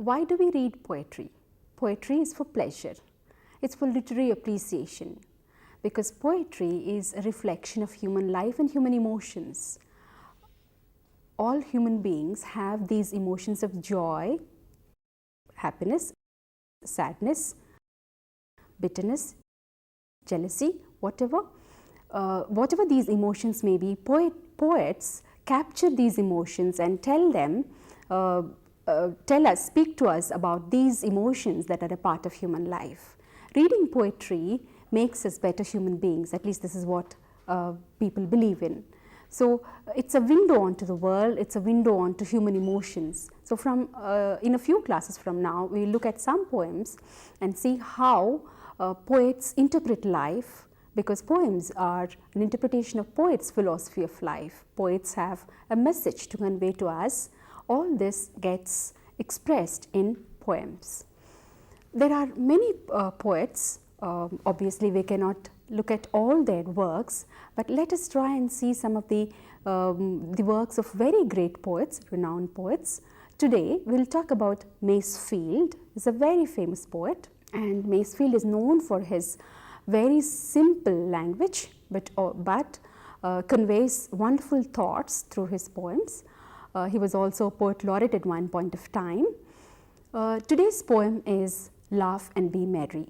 Why do we read poetry? Poetry is for pleasure. It's for literary appreciation, because poetry is a reflection of human life and human emotions. All human beings have these emotions of joy, happiness, sadness, bitterness, jealousy, whatever these emotions may be. Poets capture these emotions and tell them, speak to us about these emotions that are a part of human life. Reading poetry makes us better human beings, at least this is what people believe in. So it's a window onto the world, it's a window onto human emotions. So in a few classes from now, we will look at some poems and see how poets interpret life, because poems are an interpretation of poets' philosophy of life. Poets have a message to convey to us. All this gets expressed in poems. There are many poets. Obviously, we cannot look at all their works, but let us try and see some of the works of very great poets, renowned poets. Today, we will talk about Masefield. He is a very famous poet, and Masefield is known for his very simple language, but conveys wonderful thoughts through his poems. He was also a poet laureate at one point of time. Today's poem is Laugh and Be Merry.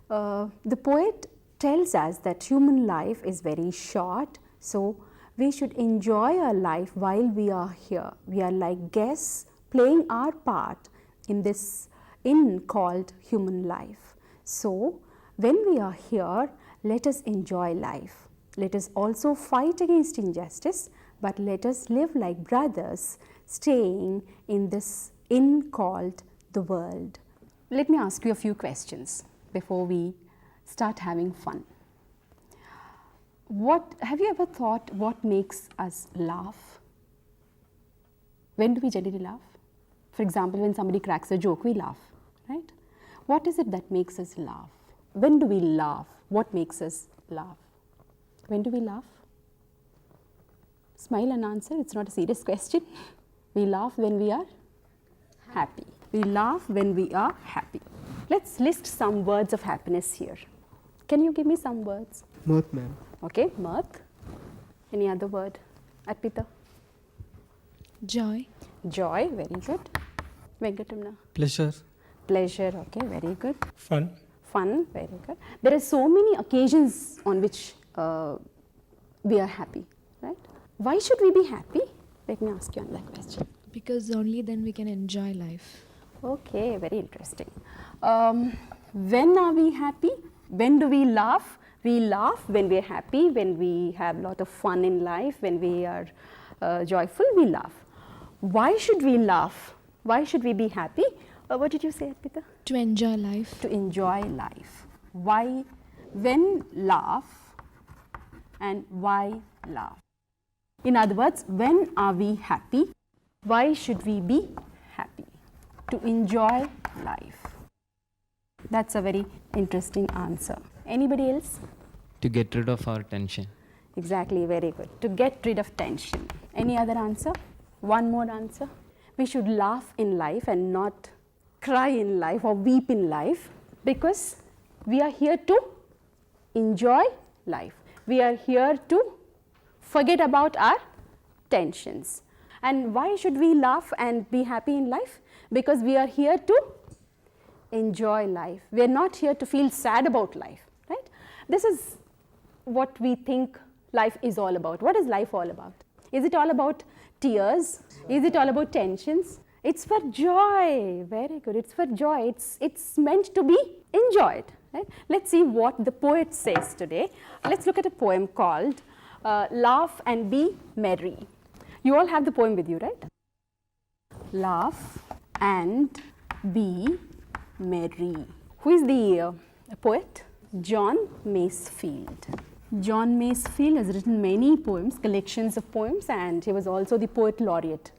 The poet tells us that human life is very short, so we should enjoy our life while we are here. We are like guests playing our part in this inn called human life. So when we are here, let us enjoy life. Let us also fight against injustice, but let us live like brothers staying in this inn called the world. Let me ask you a few questions before we start having fun. Have you ever thought what makes us laugh? When do we generally laugh? For example, when somebody cracks a joke, we laugh, right? What is it that makes us laugh? When do we laugh? What makes us laugh? When do we laugh? Smile and answer, it's not a serious question. We laugh when we are happy. We laugh when we are happy. Let's list some words of happiness here. Can you give me some words? Mirth, ma'am. Okay, mirth. Any other word? Arpita? Joy. Joy, very good. Venkatamna? Pleasure. Pleasure, okay, very good. Fun. Fun, very good. There are so many occasions on which we are happy, right? Why should we be happy? Let me ask you another question. Because only then we can enjoy life. Okay, very interesting. When are we happy? When do we laugh? We laugh when we are happy, when we have a lot of fun in life, when we are joyful, we laugh. Why should we laugh? Why should we be happy? What did you say, Arpita? To enjoy life. To enjoy life. Why? When laugh and why laugh? In other words, when are we happy? Why should we be happy? To enjoy life. That's a very interesting answer. Anybody else? To get rid of our tension. Exactly, very good. To get rid of tension. Any other answer? One more answer. We should laugh in life and not cry in life or weep in life, because we are here to enjoy life. We are here to forget about our tensions. And why should we laugh and be happy in life? Because we are here to enjoy life. We are not here to feel sad about life, right? This is what we think life is all about. What is life all about? Is it all about tears? Is it all about tensions? It's for joy. Very good. It's for joy. It's meant to be enjoyed, right? Let's see what the poet says today. Let's look at a poem called Laugh and Be Merry. You all have the poem with you, right? Laugh and be merry. Who is the poet? John Masefield. John Masefield has written many poems, collections of poems, and he was also the poet laureate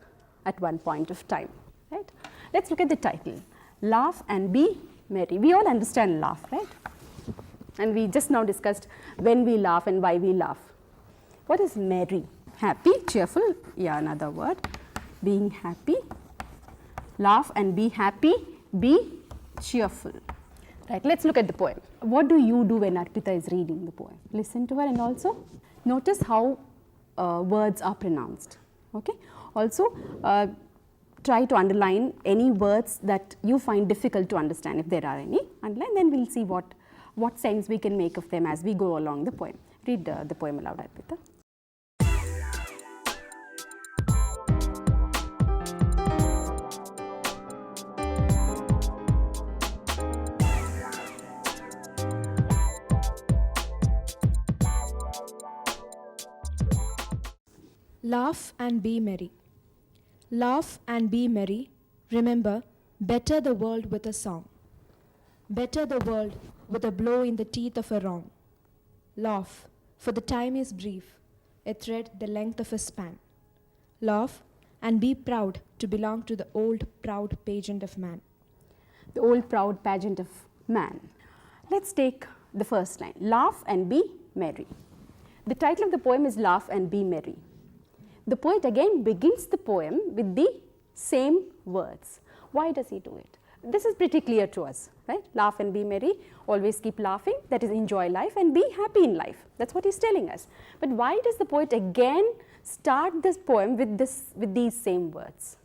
at one point of time, right? Let's look at the title, Laugh and Be Merry. We all understand laugh, right? And we just now discussed when we laugh and why we laugh. What is merry? Happy, cheerful, yeah, another word. Being happy Laugh and be happy, be cheerful. Right, let's look at the poem. What do you do when Arpita is reading the poem? Listen to her and also notice how words are pronounced. Okay. Also, try to underline any words that you find difficult to understand. If there are any, underline, then we'll see what sense we can make of them as we go along the poem. Read the poem aloud, Arpita. Laugh and be merry. Laugh and be merry. Remember, better the world with a song. Better the world with a blow in the teeth of a wrong. Laugh, for the time is brief, a thread the length of a span. Laugh and be proud to belong to the old proud pageant of man. The old proud pageant of man. Let's take the first line. Laugh and be merry. The title of the poem is Laugh and Be Merry. The poet again begins the poem with the same words. Why does he do it? This is pretty clear to us, right? Laugh and be merry, always keep laughing, that is enjoy life and be happy in life. That's what he's telling us. But why does the poet again start this poem with these same words?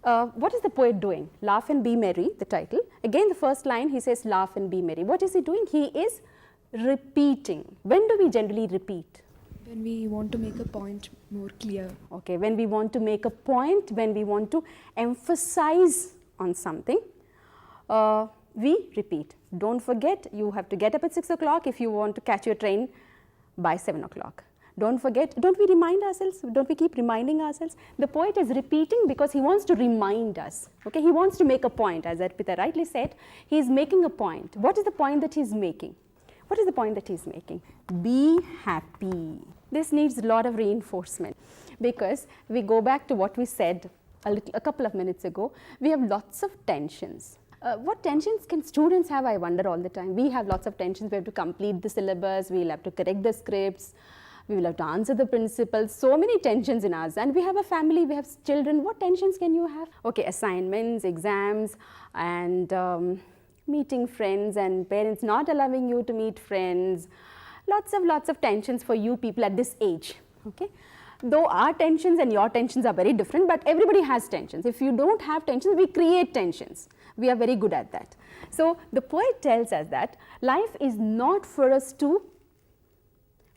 What is the poet doing? Laugh and be merry, the title. Again, the first line, he says laugh and be merry. What is he doing? He is repeating. When do we generally repeat? When we want to make a point more clear. Okay, when we want to make a point, when we want to emphasize on something, we repeat. Don't forget, you have to get up at 6 o'clock if you want to catch your train by 7 o'clock. Don't forget, don't we remind ourselves? Don't we keep reminding ourselves? The poet is repeating because he wants to remind us. Okay, he wants to make a point. As Arpita rightly said, he is making a point. What is the point that he is making? What is the point that he is making? Be happy. This needs a lot of reinforcement because we go back to what we said a couple of minutes ago. We have lots of tensions. What tensions can students have, I wonder all the time. We have lots of tensions. We have to complete the syllabus, we will have to correct the scripts, we will have to answer the principal. So many tensions in us, and we have a family, we have children. What tensions can you have? Okay, assignments, exams, and meeting friends, and parents not allowing you to meet friends. Lots of tensions for you people at this age. Okay, though our tensions and your tensions are very different, but everybody has tensions. If you don't have tensions, we create tensions. We are very good at that. So the poet tells us that life is not for us to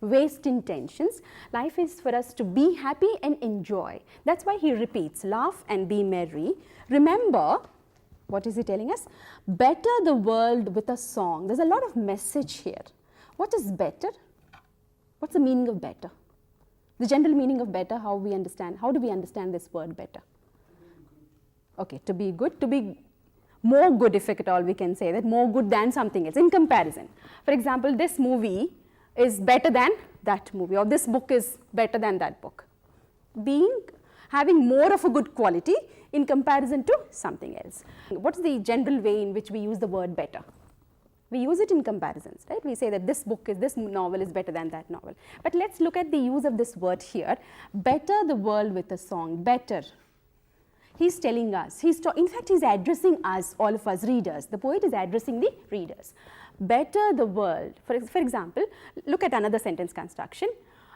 waste in tensions. Life is for us to be happy and enjoy. That's why he repeats, laugh and be merry. Remember, what is he telling us? Better the world with a song. There's a lot of message here. What is better? What's the meaning of better? The general meaning of better, how do we understand this word better? Okay, to be good, to be more good, if at all we can say that, more good than something else in comparison. For example, this movie is better than that movie, or this book is better than that book. Having more of a good quality in comparison to something else. What is the general way in which we use the word better? We use it in comparisons, right? We say that this novel is better than that novel. But let's look at the use of this word here. Better the world with a song, better. He's telling us, in fact, he's addressing us, all of us readers. The poet is addressing the readers. Better the world. For example, look at another sentence construction.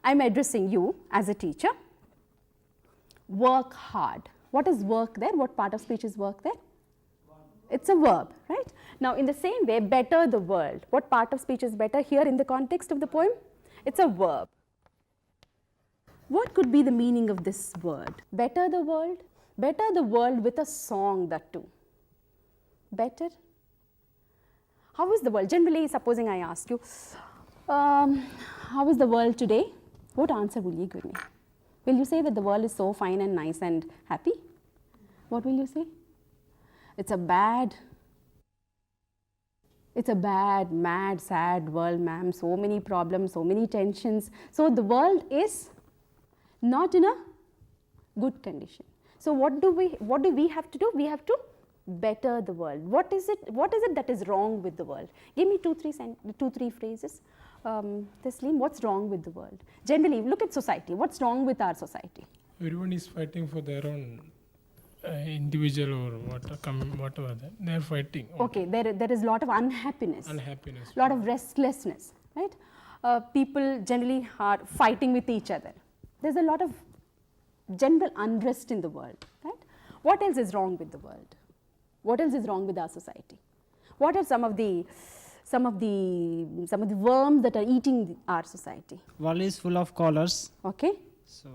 I'm addressing you as a teacher. Work hard. What is work there? What part of speech is work there? It's a verb, right? Now, in the same way, better the world. What part of speech is better here in the context of the poem? It's a verb. What could be the meaning of this word? Better the world? Better the world with a song, that too. Better? How is the world? Generally, supposing I ask you, how is the world today? What answer will you give me? Will you say that the world is so fine and nice and happy? What will you say? It's a bad, mad, sad world, ma'am. So many problems, so many tensions. So the world is not in a good condition. So what do we have to do? We have to better the world. What is it that is wrong with the world? Give me two, three phrases. Tasleem, what's wrong with the world? Generally, look at society. What's wrong with our society? everyone is fighting for their own individual or whatever they are fighting. Okay, there is a lot of unhappiness. Unhappiness. Lot of restlessness, right? People generally are fighting with each other. There's a lot of general unrest in the world, right? What else is wrong with the world? What else is wrong with our society? What are some of the worms that are eating our society? World is full of colors. Okay, So,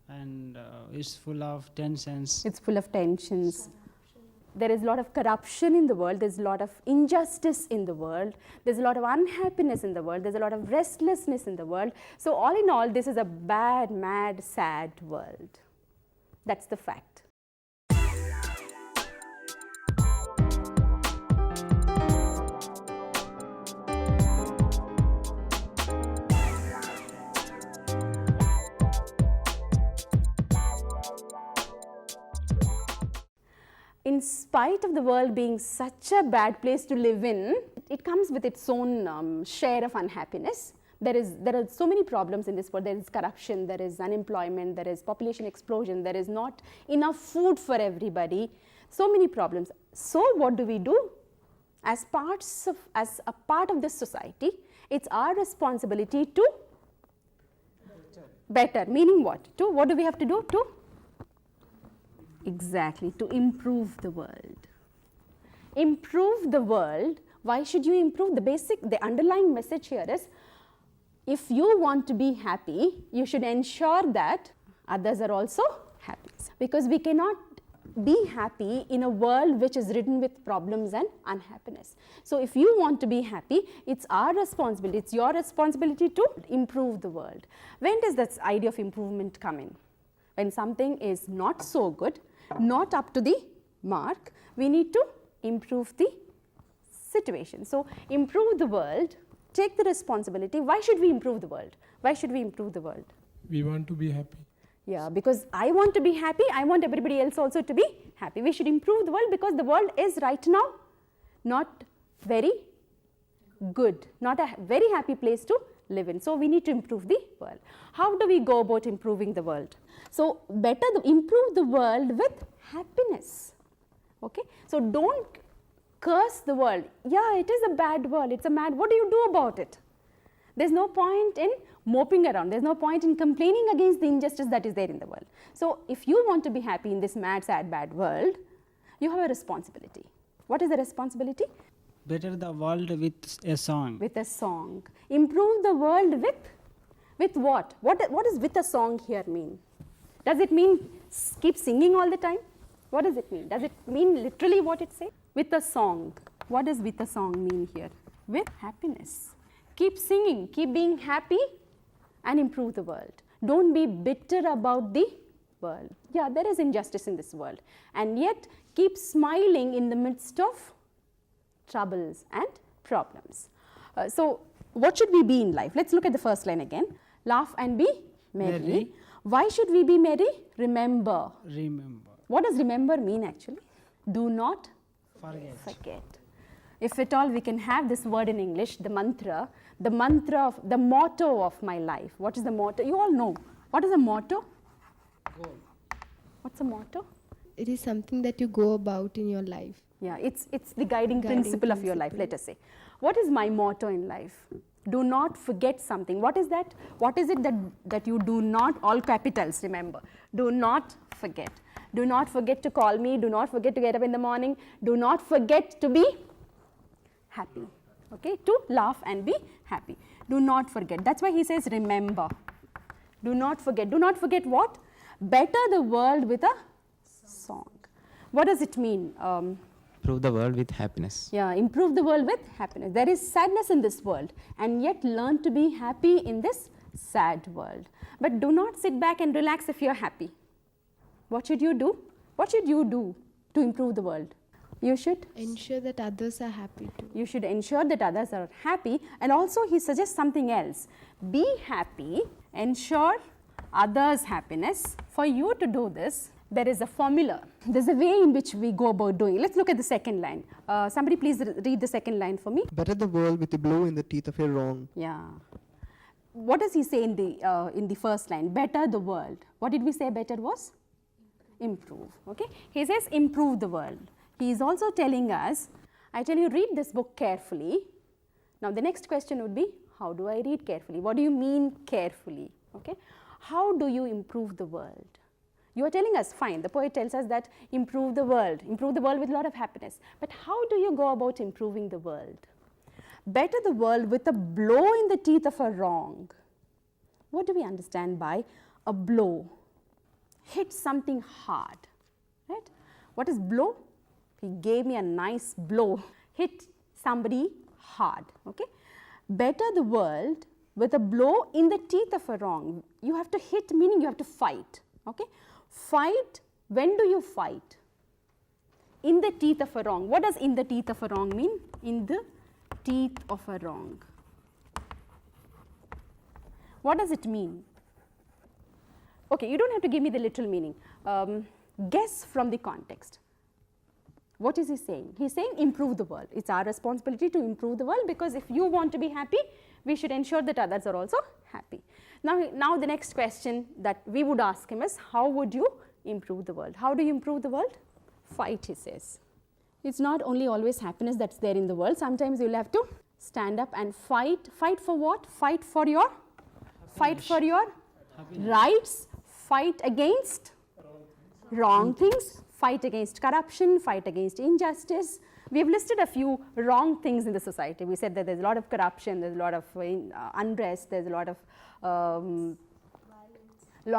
and it's full of tensions. it's full of tensions. There is a lot of corruption in the world, there's a lot of injustice in the world, there's a lot of unhappiness in the world, there's a lot of restlessness in the world. So all in all, this is a bad, mad, sad world. That's the fact. In spite of the world being such a bad place to live in, it comes with its own share of unhappiness. There are so many problems in this world. There is corruption, there is unemployment, there is population explosion, there is not enough food for everybody. So many problems. So what do? As a part of this society, it's our responsibility to better. Meaning what? What do we have to do? Exactly, to improve the world. Improve the world. Why should you improve? The underlying message here is, if you want to be happy, you should ensure that others are also happy. Because we cannot be happy in a world which is ridden with problems and unhappiness. So if you want to be happy, it's our responsibility, it's your responsibility to improve the world. When does this idea of improvement come in? When something is not so good, not up to the mark, we need to improve the situation. So improve the world, take the responsibility. Why should we improve the world? Why should we improve the world? We want to be happy. Yeah, because I want to be happy, I want everybody else also to be happy. We should improve the world because the world is right now not very good, not a very happy place to live in. So we need to improve the world. How do we go about improving the world? So better improve the world with happiness. Okay, so don't curse the world. Yeah, it is a bad world, it's a mad. What do you do about it? There's no point in moping around. There's no point in complaining against the injustice that is there in the world. So if you want to be happy in this mad, sad, bad world, you have a responsibility. What is the responsibility? Better the world with a song. With a song. Improve the world with what? What does with a song here mean? Does it mean keep singing all the time? What does it mean? Does it mean literally what it says? With a song. What does with a song mean here? With happiness. Keep singing, keep being happy and improve the world. Don't be bitter about the world. Yeah, there is injustice in this world, and yet keep smiling in the midst of troubles and problems. So what should we be in life? Let's look at the first line again. Laugh and be merry. Merry. Why should we be merry? Remember. Remember. What does remember mean actually? Do not Forget. If at all we can have this word in English, the motto of my life. What is the motto? You all know. What is a motto? Goal. What's a motto? It is something that you go about in your life. Yeah, it's the guiding principle of your life, let us say. What is my motto in life? Do not forget something. What is that? What is it that you do not, all capitals, remember. Do not forget. Do not forget to call me. Do not forget to get up in the morning. Do not forget to be happy. Okay, to laugh and be happy. Do not forget. That's why he says remember. Do not forget. Do not forget what? Better the world with a song. What does it mean? Improve the world with happiness. Yeah, improve the world with happiness. There is sadness in this world, and yet learn to be happy in this sad world. But do not sit back and relax if you're happy. What should you do? What should you do to improve the world? You should Ensure that others are happy too. You should ensure that others are happy, and also he suggests something else. Be happy, ensure others' happiness. For you to do this, there is a formula. There's a way in which we go about doing it. Let's look at the second line. Somebody please read the second line for me. Better the world with a blow in the teeth of a wrong. Yeah. what does he say in the first line? Better the world. What did we say better was? Improve. Okay. He says improve the world. He is also telling us, I tell you, read this book carefully. Now the next question would be, how do I read carefully? What do you mean carefully? Okay. How do you improve the world? You are telling us, fine, the poet tells us that improve the world with a lot of happiness. But how do you go about improving the world? Better the world with a blow in the teeth of a wrong. What do we understand by a blow? Hit something hard, right? What is blow? He gave me a nice blow. Hit somebody hard, okay? Better the world with a blow in the teeth of a wrong. You have to hit, meaning you have to fight, okay? Fight, when do you fight? In the teeth of a wrong. What does in the teeth of a wrong mean? In the teeth of a wrong. What does it mean? Okay, you don't have to give me the literal meaning. Guess from the context. What is he saying? He's saying improve the world. It's our responsibility to improve the world, because if you want to be happy, we should ensure that others are also happy. Now the next question that we would ask him is, how would you improve the world? How do you improve the world? Fight, he says. It's not only always happiness that's there in the world. Sometimes you'll have to stand up and fight. Fight for what? Fight for your rights. Fight against wrong things. Fight against corruption. Fight against injustice. We have listed a few wrong things in the society. We said that there's a lot of corruption, there's a lot of unrest, there's a lot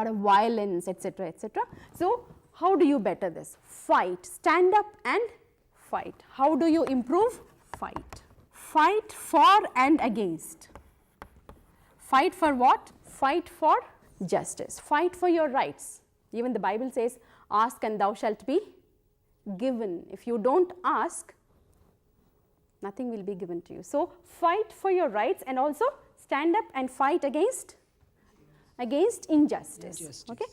of violence, etc., etc. So how do you better this? Fight. Stand up and fight. How do you improve? Fight. Fight for and against. Fight for what? Fight for justice. Fight for your rights. Even the Bible says, ask and thou shalt be given. If you don't ask, nothing will be given to you. So fight for your rights, and also stand up and fight against injustice. Okay?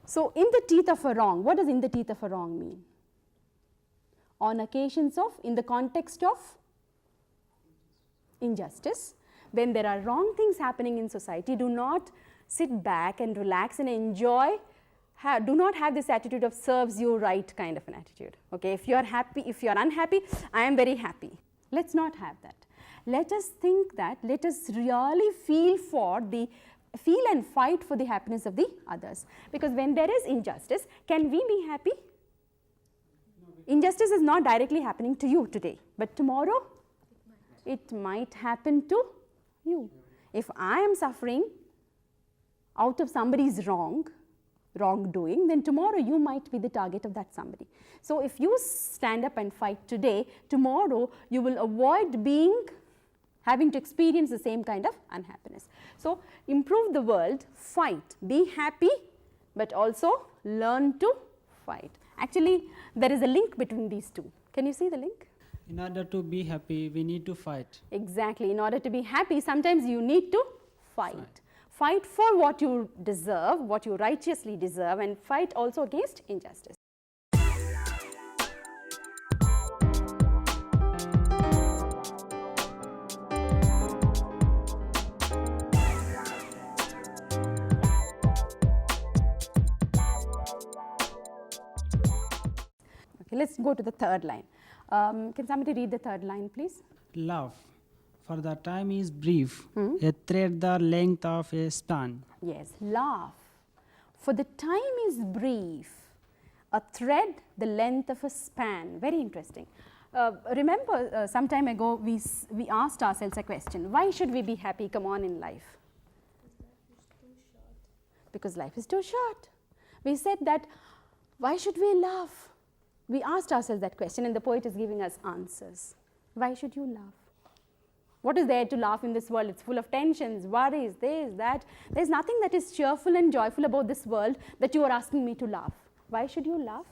So in the teeth of a wrong, what does in the teeth of a wrong mean? On occasions of, in the context of injustice, when there are wrong things happening in society, do not sit back and relax and enjoy. Do not have this attitude of serves you right kind of an attitude. Okay, if you are happy, if you are unhappy, I am very happy. Let's not have that. Let us think that, let us really feel and fight for the happiness of the others. Because when there is injustice, can we be happy? Injustice is not directly happening to you today, but tomorrow it might happen to you. If I am suffering out of somebody's wrongdoing, then tomorrow you might be the target of that somebody. So if you stand up and fight today, tomorrow you will avoid having to experience the same kind of unhappiness. So improve the world, fight, be happy, but also learn to fight. Actually, there is a link between these two. Can you see the link? In order to be happy, we need to fight. Exactly. In order to be happy, sometimes you need to fight. Fight for what you deserve, what you righteously deserve, and fight also against injustice. Okay, let's go to the third line. Can somebody read the third line, please? Love. For the time is brief, a thread the length of a span. Yes, laugh. For the time is brief, a thread the length of a span. Very interesting. Remember, some time ago we asked ourselves a question. Why should we be happy? Come on in life. Because life is too short. We said that, why should we laugh? We asked ourselves that question, and the poet is giving us answers. Why should you laugh? What is there to laugh in this world? It's full of tensions, worries, this, that. There's nothing that is cheerful and joyful about this world that you are asking me to laugh. Why should you laugh?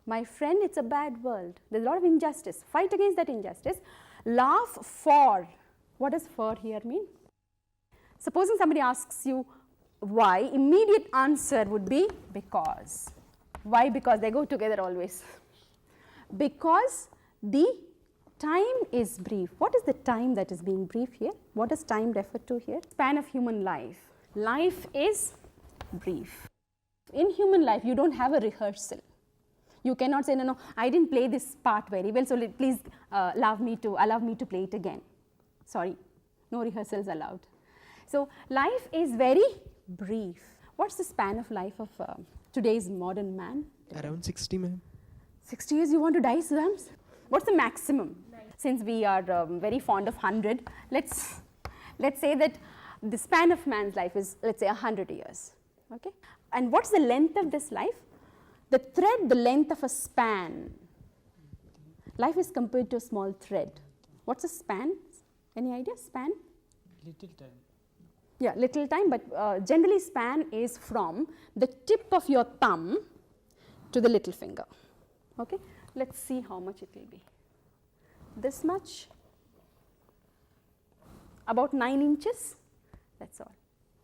My friend, it's a bad world. There's a lot of injustice. Fight against that injustice. Laugh for. What does for here mean? Supposing somebody asks you why, immediate answer would be because. Why? Because they go together always. Because the time is brief. What is the time that is being brief here? What does time refer to here? Span of human life. Life is brief. In human life, you don't have a rehearsal. You cannot say, no, I didn't play this part very well, so please allow me to play it again. Sorry, no rehearsals allowed. So life is very brief. What's the span of life of today's modern man? Around 60, ma'am. 60 years you want to die, Sudhams? What's the maximum? Since we are very fond of 100, let's say that the span of man's life is, let's say, 100 years. Okay? And what's the length of this life? The thread, the length of a span. Life is compared to a small thread. What's a span? Any idea? Span? Little time. Yeah, little time, but generally span is from the tip of your thumb to the little finger. Okay? Let's see how much it will be. This much, about 9 inches, that's all.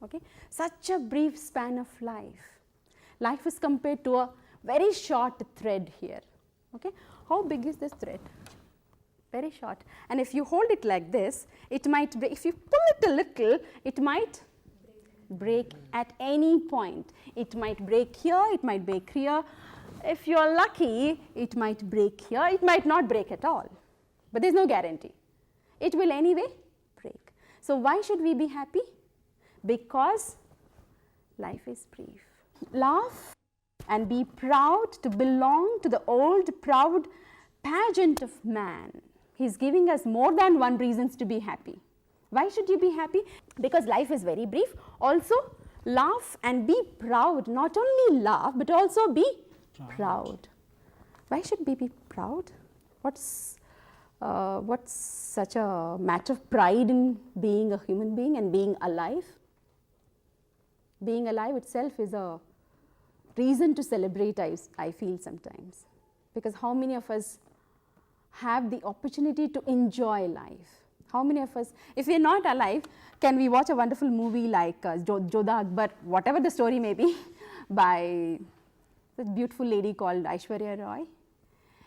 Okay? Such a brief span of life. Life is compared to a very short thread here. Okay? How big is this thread? Very short. And if you hold it like this, it might break. If you pull it a little, it might break at any point. It might break here, it might break here. If you are lucky, it might break here, it might not break at all. But there is no guarantee. It will anyway break. So why should we be happy? Because life is brief. Laugh and be proud to belong to the old proud pageant of man. He's giving us more than one reasons to be happy. Why should you be happy? Because life is very brief. Also, laugh and be proud. Not only laugh, but also be proud. Why should we be proud? What's such a matter of pride in being a human being and being alive? Being alive itself is a reason to celebrate, I feel sometimes. Because how many of us have the opportunity to enjoy life? How many of us, if we are not alive, can we watch a wonderful movie like Jodha Akbar, whatever the story may be, by this beautiful lady called Aishwarya Roy?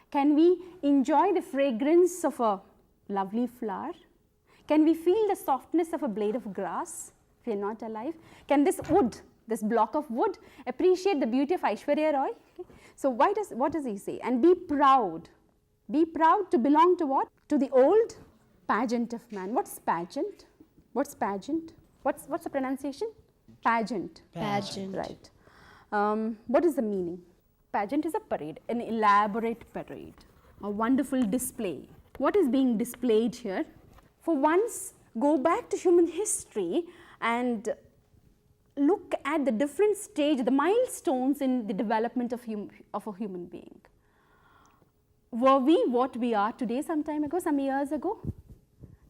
Can we enjoy the fragrance of a lovely flower? Can we feel the softness of a blade of grass if we are not alive? Can this wood, this block of wood, appreciate the beauty of Aishwarya Roy? Okay. So what does he say? And be proud. Be proud to belong to what? To the old pageant of man. What's pageant? What's pageant? What's the pronunciation? Pageant. Pageant. Right. What is the meaning? Pageant is a parade, an elaborate parade, a wonderful display. What is being displayed here? For once, go back to human history and look at the different stage, the milestones in the development of a human being. Were we what we are today some time ago, some years ago?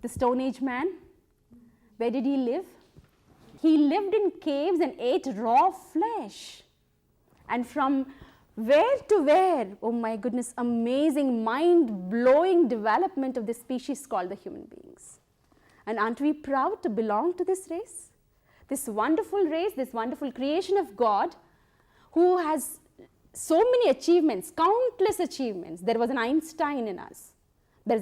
The Stone Age man, where did he live? He lived in caves and ate raw flesh. And from where to where, oh my goodness, amazing, mind-blowing development of this species called the human beings. And aren't we proud to belong to this race? This wonderful race, this wonderful creation of God, who has so many achievements, countless achievements. There was an Einstein in us. There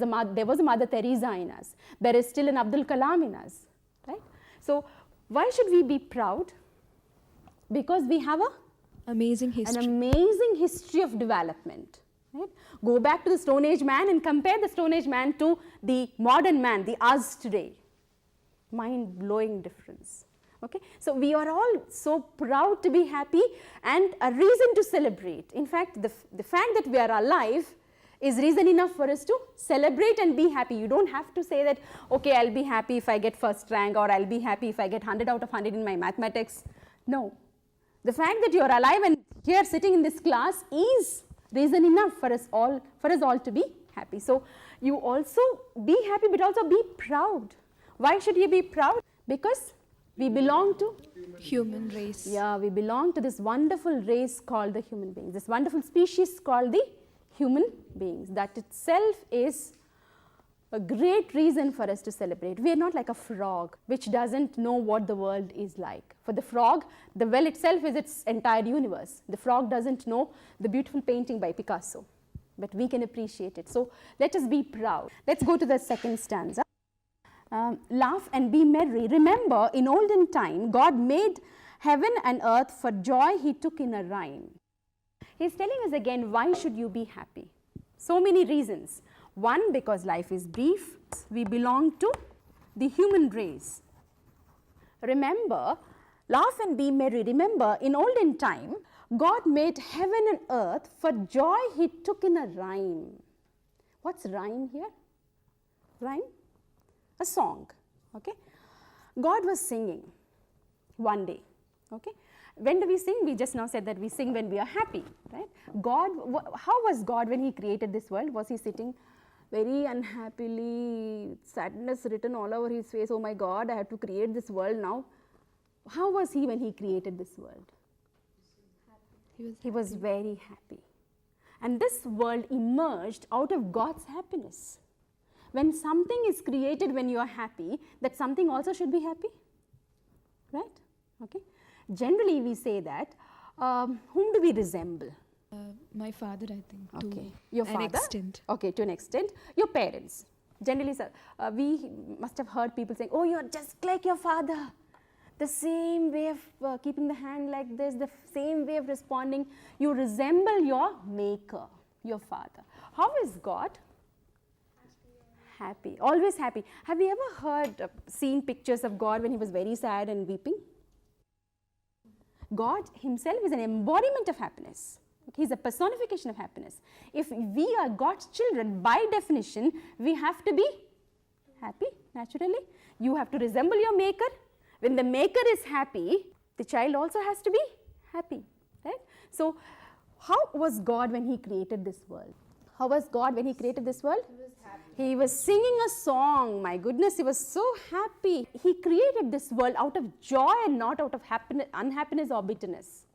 was a Mother Teresa in us. There is still an Abdul Kalam in us. Right? So why should we be proud? Because we have an amazing history of development. Right? Go back to the Stone Age man and compare the Stone Age man to the modern man, the us today. Mind-blowing difference. Okay? So we are all so proud to be happy and a reason to celebrate. In fact, the fact that we are alive is reason enough for us to celebrate and be happy. You don't have to say that, okay, I'll be happy if I get first rank, or I'll be happy if I get 100 out of 100 in my mathematics. No. The fact that you are alive and here sitting in this class is reason enough for us all to be happy. So you also be happy, but also be proud. Why should you be proud? Because we belong to Human race. Yeah, we belong to this wonderful race called the human beings, this wonderful species called the human beings. That itself is a great reason for us to celebrate. We are not like a frog which doesn't know what the world is like. For the frog, the well itself is its entire universe. The frog doesn't know the beautiful painting by Picasso. but we can appreciate it. So let us be proud. Let's go to the second stanza. Laugh and be merry. Remember, in olden time, God made heaven and earth, for joy he took in a rhyme. He's telling us again, why should you be happy? So many reasons. One, because life is brief. We belong to the human race. Remember, laugh and be merry. Remember, in olden time, God made heaven and earth, for joy he took in a rhyme. What's rhyme here? Rhyme? A song. Okay? God was singing one day. Okay? When do we sing? We just now said that we sing when we are happy, right? God, how was God when he created this world? Was he sitting very unhappily, sadness written all over his face? Oh my God, I have to create this world now. How was he when he created this world? He was very happy. And this world emerged out of God's happiness. When something is created when you are happy, that something also should be happy, right? Okay. Generally, we say that, whom do we resemble? My father, I think, Okay. to Your an father? extent. Okay, to an extent. Your parents. Generally, sir, we must have heard people saying, oh, you're just like your father. The same way of keeping the hand like this, the same way of responding. You resemble your maker, your father. How is God? Happy. Always happy. Have you ever heard, seen pictures of God when he was very sad and weeping? God himself is an embodiment of happiness. He is a personification of happiness. If we are God's children, by definition, we have to be happy, naturally. You have to resemble your maker. When the maker is happy, the child also has to be happy, right? So, how was God when he created this world? How was God when he created this world? He was happy. He was singing a song. My goodness, he was so happy. He created this world out of joy and not out of unhappiness or bitterness.